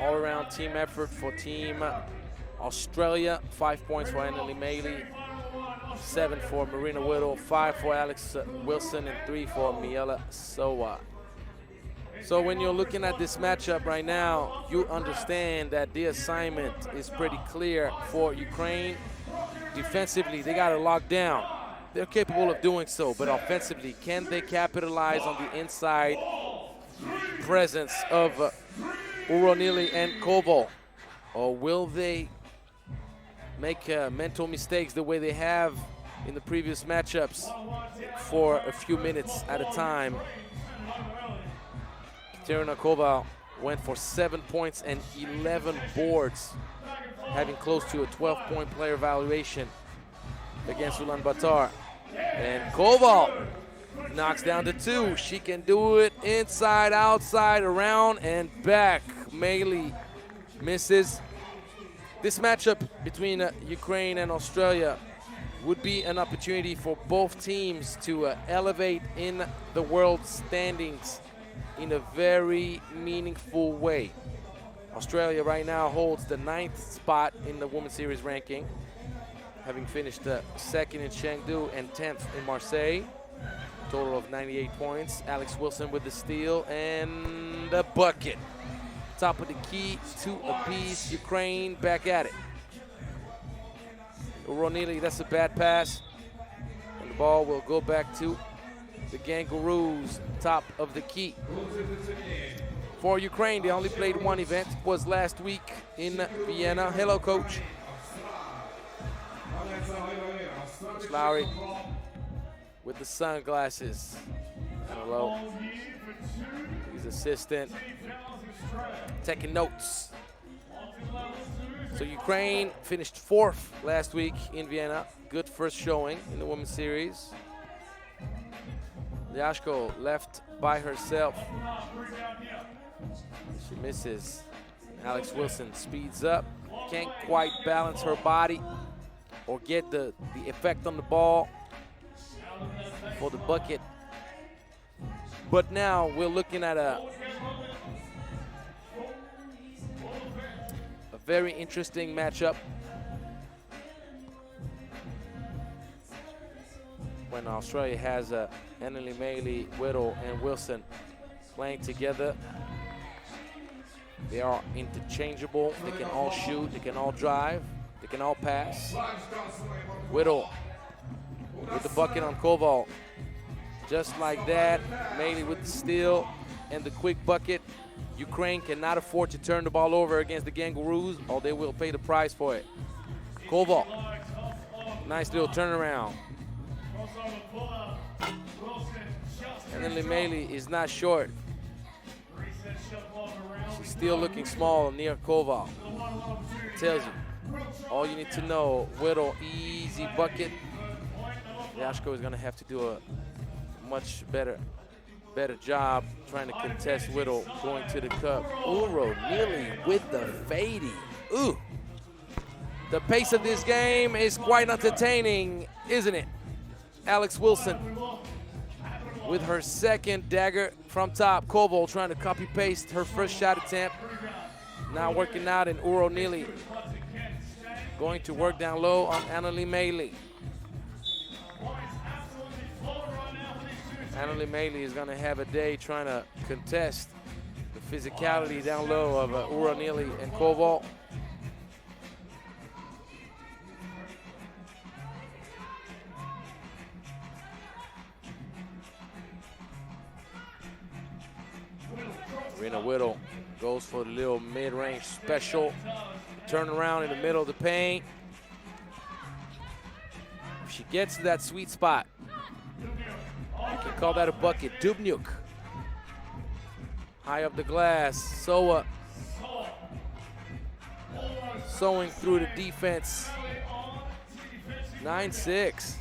all-around team effort for Team Australia. 5 points for Annalie Maley, 7 for Marina Whittle, 5 for Alex Wilson, and 3 for Miela Soa. So when you're looking at this matchup right now, you understand that the assignment is pretty clear for Ukraine. Defensively, they got to lock down. They're capable of doing so, but offensively, can they capitalize on the inside presence of Uronili and Koval? Or will they make mental mistakes the way they have in the previous matchups for a few minutes at a time? Katerina Koval went for 7 points and 11 boards, having close to a 12-point player evaluation against Ulaanbaatar. And Koval knocks down to 2. She can do it inside, outside, around, and back. Maley misses. This matchup between Ukraine and Australia would be an opportunity for both teams to elevate in the world standings in a very meaningful way. Australia right now holds the 9th spot in the Women's Series ranking, having finished 2nd in Chengdu and 10th in Marseille. Total of 98 points. Alex Wilson with the steal and the bucket. Top of the key, 2 apiece. Ukraine back at it. Uronili, that's a bad pass. And the ball will go back to the Kangaroos, top of the key. For Ukraine, they only played 1 event. It was last week in Vienna. Hello, coach. Coach Lowry with the sunglasses. Hello. His assistant taking notes. So Ukraine finished 4th last week in Vienna. Good first showing in the Women's Series. Yashko left by herself. She misses. Alex Wilson speeds up. Can't quite balance her body or get the effect on the ball for the bucket. But now we're looking at a very interesting matchup when Australia has Annalie Maley, Whittle, and Wilson playing together. They are interchangeable. They can all shoot. They can all drive. They can all pass. Whittle with the bucket on Koval. Just like that, Maley with the steal and the quick bucket. Ukraine cannot afford to turn the ball over against the Kangaroos, or they will pay the price for it. Koval, nice little turnaround. And then Maley is not short. She's still looking small near Koval. Tells you all you need to know. Whittle, easy bucket. Yashko is going to have to do a much better job trying to contest Whittle going to the cup. Uronili with the fadey. Ooh. The pace of this game is quite entertaining, isn't it? Alex Wilson with her 2nd dagger from top. Koval trying to copy-paste her first shot attempt. Now working out, and Uronili going to work down low on Annalie Maley. Annalie Maley is going to have a day trying to contest the physicality down low of Uronili and Koval. Marina Whittle goes for the little mid-range special. Turn around in the middle of the paint. If she gets to that sweet spot, you can call that a bucket. Dubnyuk. High up the glass. Soa sewing through the defense. 9-6.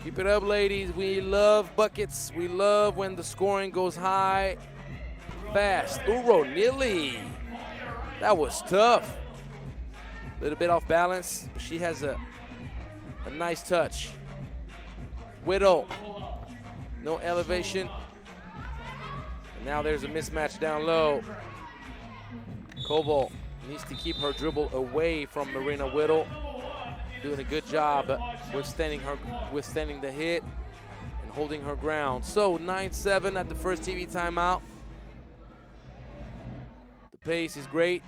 Keep it up, ladies. We love buckets. We love when the scoring goes high, fast. Uronili. That was tough. A little bit off balance, but she has a nice touch. Whittle. No elevation. And now there's a mismatch down low. Koval needs to keep her dribble away from Marina Whittle. Doing a good job withstanding the hit and holding her ground. So 9-7 at the first TV timeout. The pace is great.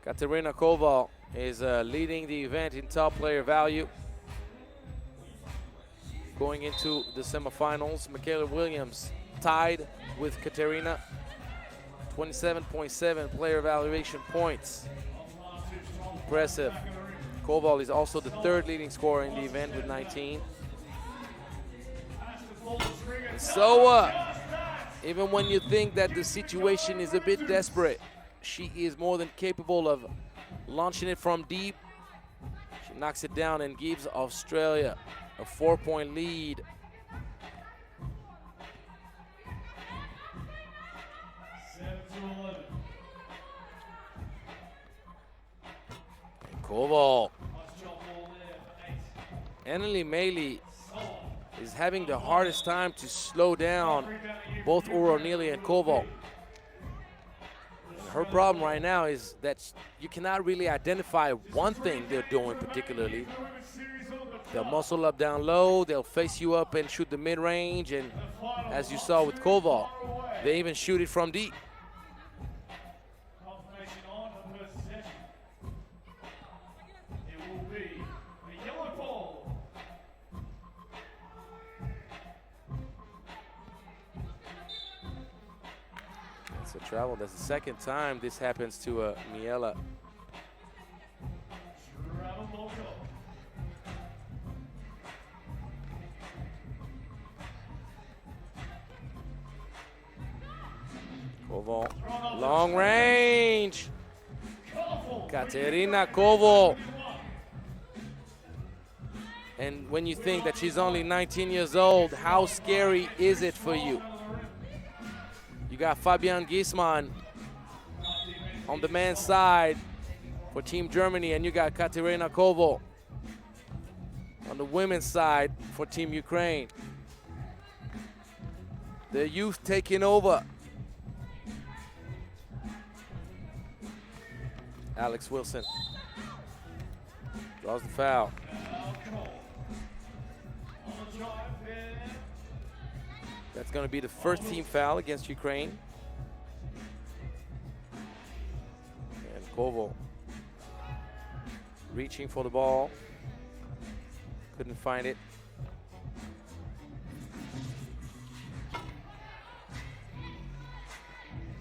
Katerina Koval is leading the event in top player value. Going into the semifinals, Michaela Williams tied with Katerina. 27.7 player evaluation points. Impressive. Koval is also the third leading scorer in the event with 19. So, even when you think that the situation is a bit desperate, she is more than capable of launching it from deep. She knocks it down and gives Australia a 4-point lead. Koval. Anneli Maley is having the hardest time to slow down both O'Reilly and Koval. Her problem right now is that you cannot really identify one thing they're doing particularly. They'll muscle up down low, they'll face you up and shoot the mid-range, and as you saw with Koval, they even shoot it from deep. That's a travel. That's the second time this happens to Miela. Koval, long range. Katerina Koval. And when you think that she's only 19 years old, how scary is it for you? You got Fabian Giesmann on the men's side for Team Germany, and you got Katerina Koval on the women's side for Team Ukraine. The youth taking over. Alex Wilson draws the foul. That's going to be the first team foul against Ukraine. And Koval reaching for the ball. Couldn't find it.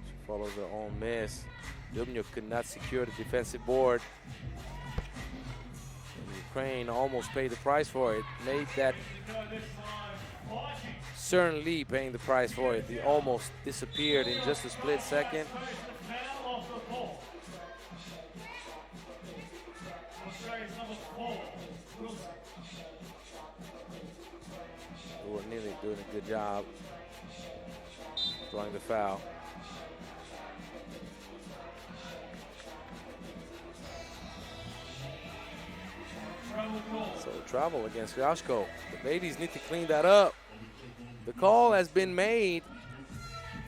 She follows her own miss. Dubnyuk could not secure the defensive board. And Ukraine almost paid the price for it. Made that certainly paying the price for it. He almost disappeared in just a split second. Nearly doing a good job drawing the foul. So travel against Yashko. The ladies need to clean that up. The call has been made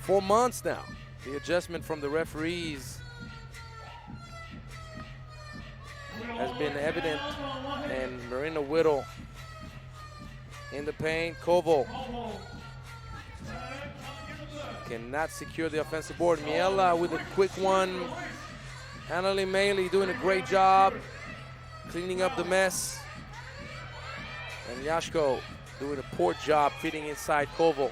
for months now. The adjustment from the referees has been evident, and Marina Whittle in the paint. Koval cannot secure the offensive board. Miela with a quick one. Anneli Maley doing a great job cleaning up the mess. And Yashko doing a poor job fitting inside Koval.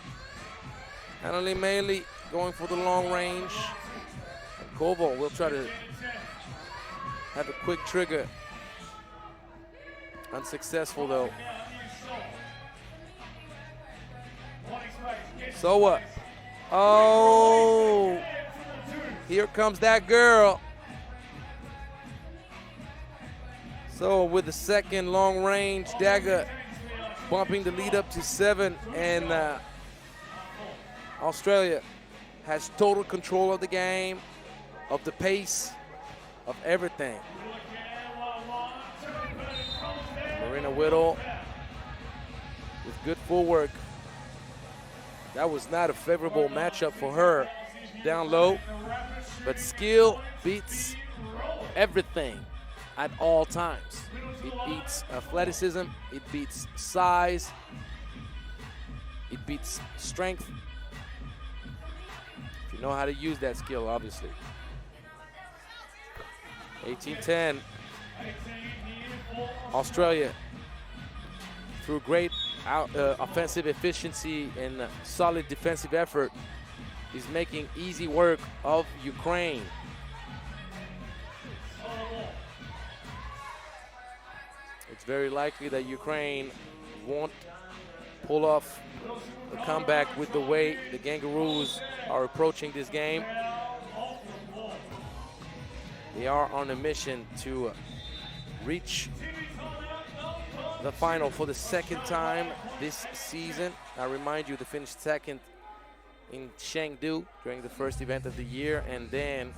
Anneli Maley going for the long range. And Koval will try to have a quick trigger. Unsuccessful though. So what? Oh, here comes that girl. So with the second long range dagger bumping the lead up to 7, and Australia has total control of the game, of the pace, of everything. Marina Whittle with good footwork. That was not a favorable matchup for her down low, but skill beats everything at all times. It beats athleticism, it beats size, it beats strength. If you know how to use that skill, obviously. 18-10. Australia, through great offensive efficiency and solid defensive effort, is making easy work of Ukraine. It's very likely that Ukraine won't pull off the comeback with the way the Kangaroos are approaching this game. They are on a mission to reach the final for the second time this season. I remind you, they finished second in Chengdu during the first event of the year, and then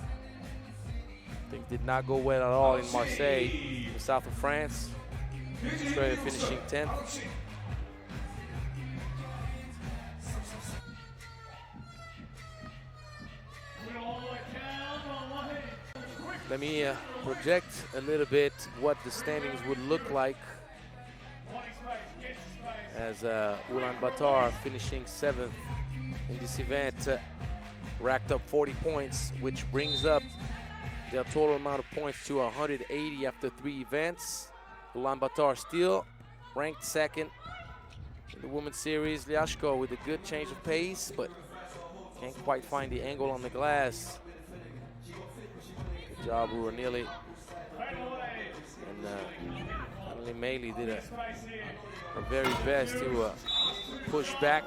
things did not go well at all in Marseille, in the south of France. Australia finishing 10th. Let me project a little bit what the standings would look like, as Ulaanbaatar finishing 7th in this event, racked up 40 points, which brings up their total amount of points to 180 after 3 events. Ulaanbaatar still ranked 2nd in the women's series. Liashko with a good change of pace, but can't quite find the angle on the glass. Good job, Ruanili. And Annalie Mailey did her very best to push back.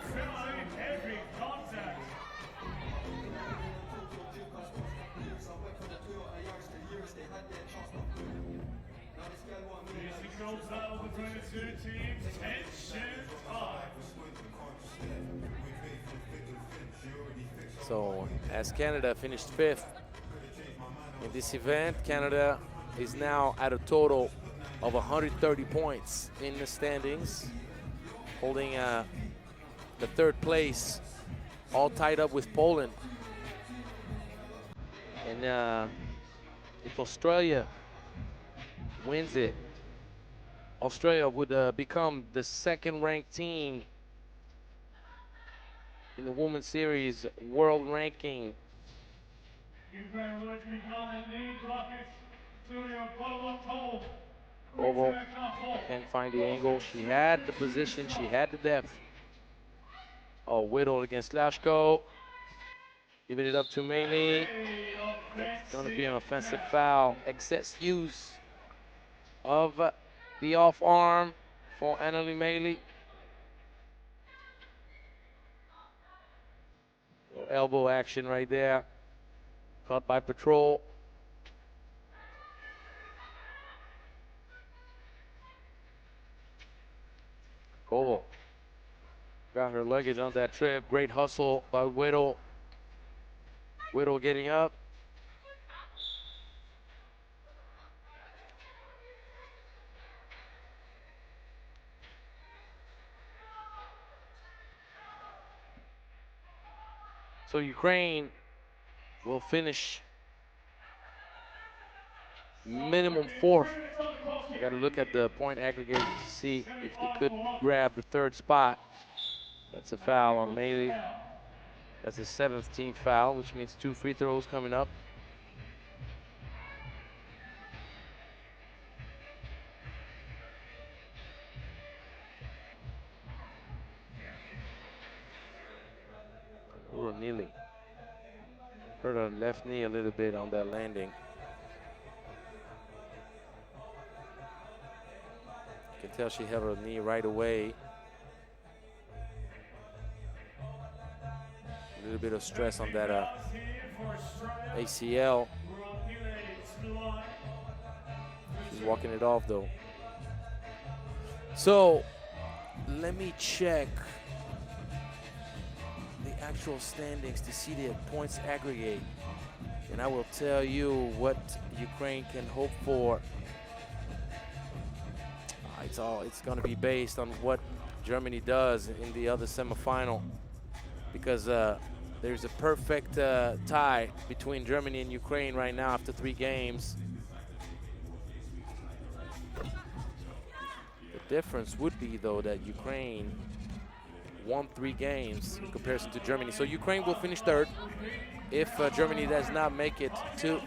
So, as Canada finished 5th in this event, Canada is now at a total of 130 points in the standings, holding the 3rd place, all tied up with Poland. And if Australia wins it, Australia would become the 2nd-ranked team in the Women's Series world ranking. Oval, can't find the angle. She had the position, she had the depth. Oh, Whittle against Lashko. Giving it up to Mailey. It's going to be an offensive foul. Excess use of the off arm for Annalie Mailey. Elbow action right there. Caught by Patrol. Koval got her luggage on that trip. Great hustle by Whittle. Whittle getting up. So Ukraine will finish minimum 4th. I got to look at the point aggregate to see if they could grab the 3rd spot. That's a foul on Mailey. That's a 7th team foul, which means 2 free throws coming up. Ruanili hurt her left knee a little bit on that landing. You can tell she held her knee right away. A little bit of stress on that ACL. She's walking it off though. So let me check the actual standings to see the points aggregate. And I will tell you what Ukraine can hope for. It's going to be based on what Germany does in the other semifinal, because there's a perfect tie between Germany and Ukraine right now after 3 games. The difference would be, though, that Ukraine won 3 games in comparison to Germany. So Ukraine will finish 3rd if Germany does not make it to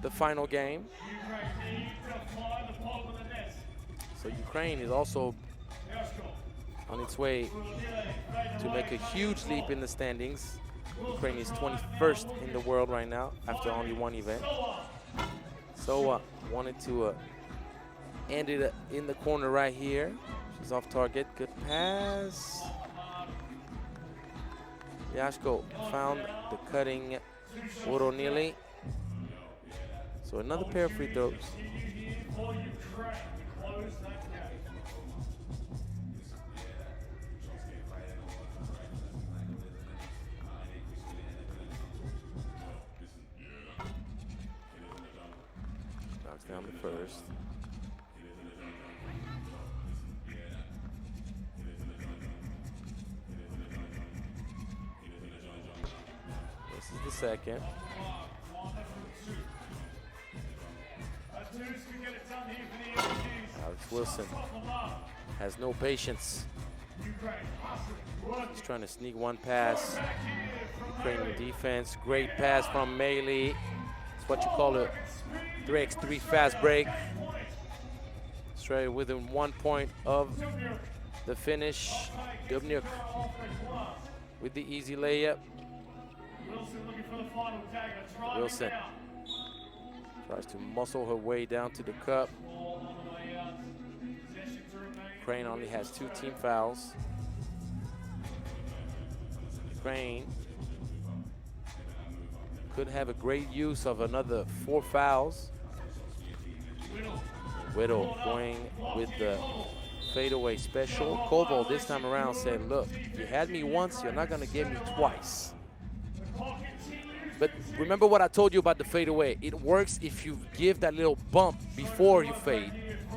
the final game. So Ukraine is also on its way to make a huge leap in the standings. Ukraine is 21st in the world right now after only 1 event. So wanted to end it in the corner right here. She's off target. Good pass. Yashko found the cutting Oronili. So another pair of free throws. Knocks down the first. This is the second. Alex Wilson has no patience. He's trying to sneak one pass. Ukrainian defense. Great pass from Meili. It's what you call a 3x3 fast break. Straight within 1 point of the finish. Dubnyk with the easy layup. Wilson tries to muscle her way down to the cup. Ukraine only has 2 team fouls. Ukraine could have a great use of another 4 fouls. Whittle going with the fadeaway special. Koval this time around said, look, you had me once, you're not going to get me twice. But remember what I told you about the fadeaway. It works if you give that little bump before you fade.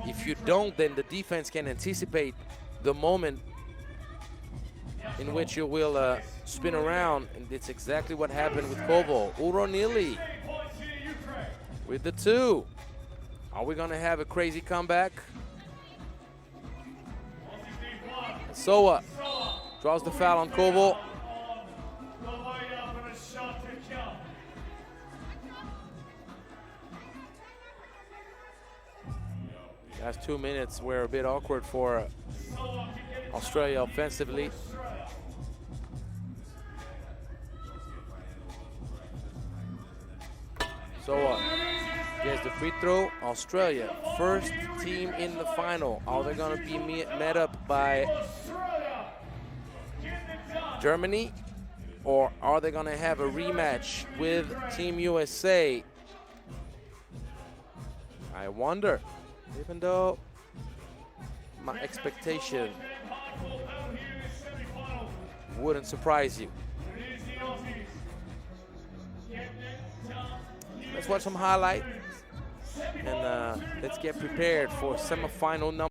If you don't, then the defense can anticipate the moment in which you will spin around. And it's exactly what happened with Koval. Oronili with the 2. Are we going to have a crazy comeback? Soa draws the foul on Koval. Last 2 minutes were a bit awkward for Australia offensively. So gets the free throw. Australia, first team in the final. Are they going to be met up by Germany, or are they going to have a rematch with Team USA? I wonder. Even though my expectation wouldn't surprise you. Let's watch some highlights and let's get prepared for semifinal number